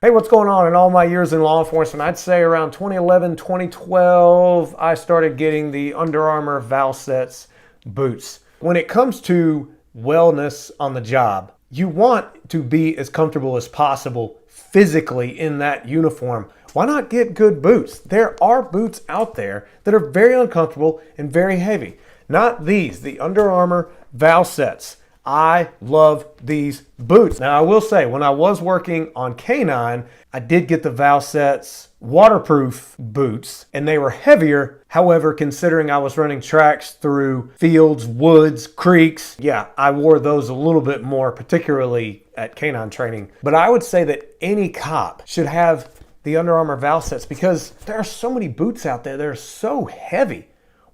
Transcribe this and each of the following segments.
Hey, what's going on? In all my years in law enforcement, I'd say around 2011, 2012, I started getting the Under Armour Valsetz boots. When it comes to wellness on the job, you want to be as comfortable as possible physically in that uniform. Why not get good boots? There are boots out there that are very uncomfortable and very heavy. Not these, the Under Armour Valsetz. I love these boots. Now, I will say, when I was working on K9, I did get the Valsetz waterproof boots, and they were heavier. However, considering I was running tracks through fields, woods, creeks, yeah, I wore those a little bit more, particularly at K9 training. But I would say that any cop should have the Under Armour Valsetz because there are so many boots out there that are so heavy.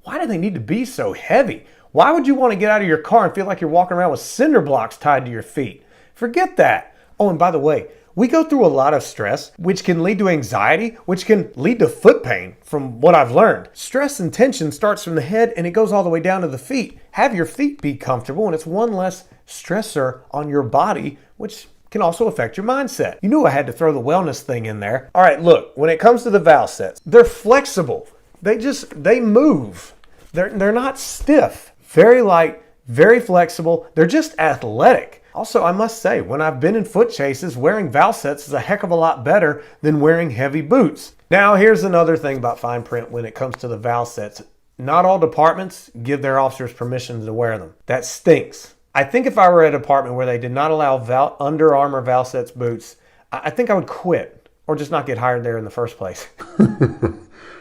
Why do they need to be so heavy? Why would you want to get out of your car and feel like you're walking around with cinder blocks tied to your feet? Forget that. Oh, and by the way, we go through a lot of stress, which can lead to anxiety, which can lead to foot pain, from what I've learned. Stress and tension starts from the head and it goes all the way down to the feet. Have your feet be comfortable, and it's one less stressor on your body, which can also affect your mindset. You knew I had to throw the wellness thing in there. All right, look, when it comes to the Valsetz, they're flexible. They move. They're not stiff. Very light, very flexible. They're just athletic. Also, I must say, when I've been in foot chases, wearing Valsetz is a heck of a lot better than wearing heavy boots. Now, here's another thing about fine print when it comes to the Valsetz. Not all departments give their officers permission to wear them. That stinks. I think if I were at a department where they did not allow Under Armour Valsetz boots, I think I would quit or just not get hired there in the first place.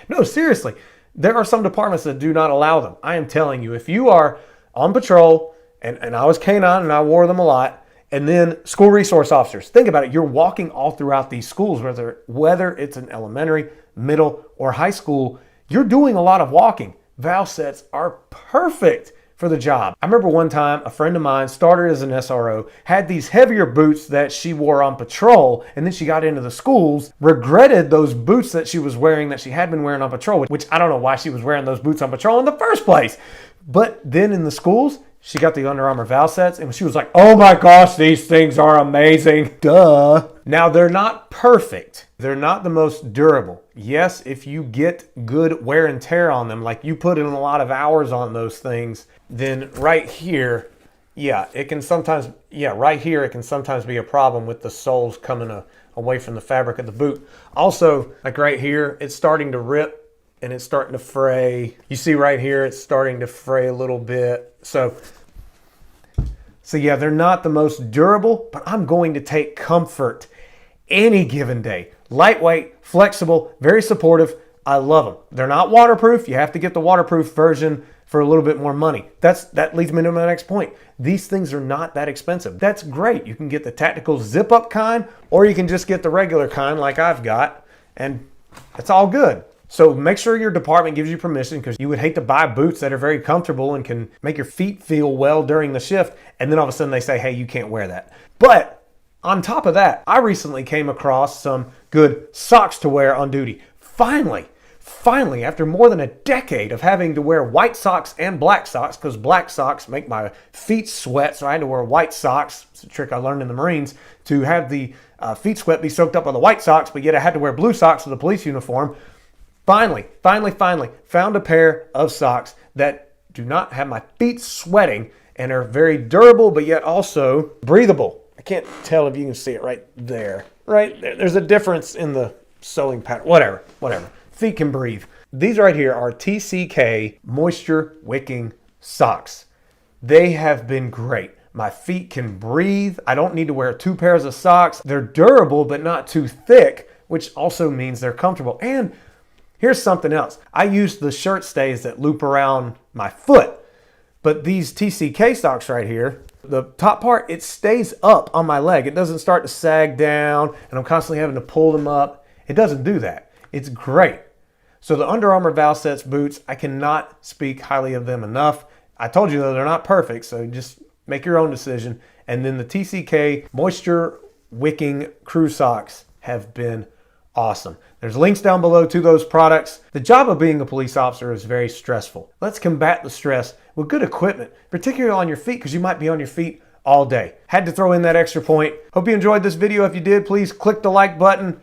No, seriously. There are some departments that do not allow them. I am telling you, if you are on patrol, and I was K9 and I wore them a lot, and then school resource officers, think about it. You're walking all throughout these schools, whether it's an elementary, middle, or high school, you're doing a lot of walking. Valsetz are perfect for the job. I remember one time a friend of mine started as an SRO, had these heavier boots that she wore on patrol, and then she got into the schools, regretted those boots that she was wearing that she had been wearing on patrol, which I don't know why she was wearing those boots on patrol in the first place. But then in the schools, she got the Under Armour Valsetz, and she was like, oh my gosh, these things are amazing. Duh. Now, they're not perfect. They're not the most durable. Yes, if you get good wear and tear on them, like you put in a lot of hours on those things, then right here, it can sometimes be a problem with the soles coming away from the fabric of the boot. Also, like right here, it's starting to rip and it's starting to fray. You see right here, it's starting to fray a little bit. So yeah, they're not the most durable, but I'm going to take comfort any given day. Lightweight, flexible, very supportive. I love them. They're not waterproof. You have to get the waterproof version for a little bit more money. That leads me to my next point. These things are not that expensive. That's great. You can get the tactical zip-up kind, or you can just get the regular kind like I've got, and it's all good. So make sure your department gives you permission, because you would hate to buy boots that are very comfortable and can make your feet feel well during the shift, and then all of a sudden they say, hey, you can't wear that. But on top of that, I recently came across some good socks to wear on duty. Finally, after more than a decade of having to wear white socks and black socks, because black socks make my feet sweat, so I had to wear white socks. It's a trick I learned in the Marines, to have the feet sweat be soaked up by the white socks, but yet I had to wear blue socks with a police uniform. Finally, found a pair of socks that do not have my feet sweating and are very durable, but yet also breathable. I can't tell if you can see it right there. Right there. There's a difference in the sewing pattern. Whatever. Feet can breathe. These right here are TCK Moisture Wicking socks. They have been great. My feet can breathe. I don't need to wear two pairs of socks. They're durable, but not too thick, which also means they're comfortable. And here's something else. I use the shirt stays that loop around my foot, but these TCK socks right here, the top part, it stays up on my leg. It doesn't start to sag down, and I'm constantly having to pull them up. It doesn't do that. It's great. So the Under Armour Valsetz boots, I cannot speak highly of them enough. I told you, though, they're not perfect, so just make your own decision. And then the TCK Moisture Wicking Crew Socks have been awesome. There's links down below to those products. The job of being a police officer is very stressful. Let's combat the stress with good equipment, particularly on your feet, because you might be on your feet all day. Had to throw in that extra point. Hope you enjoyed this video. If you did, please click the like button.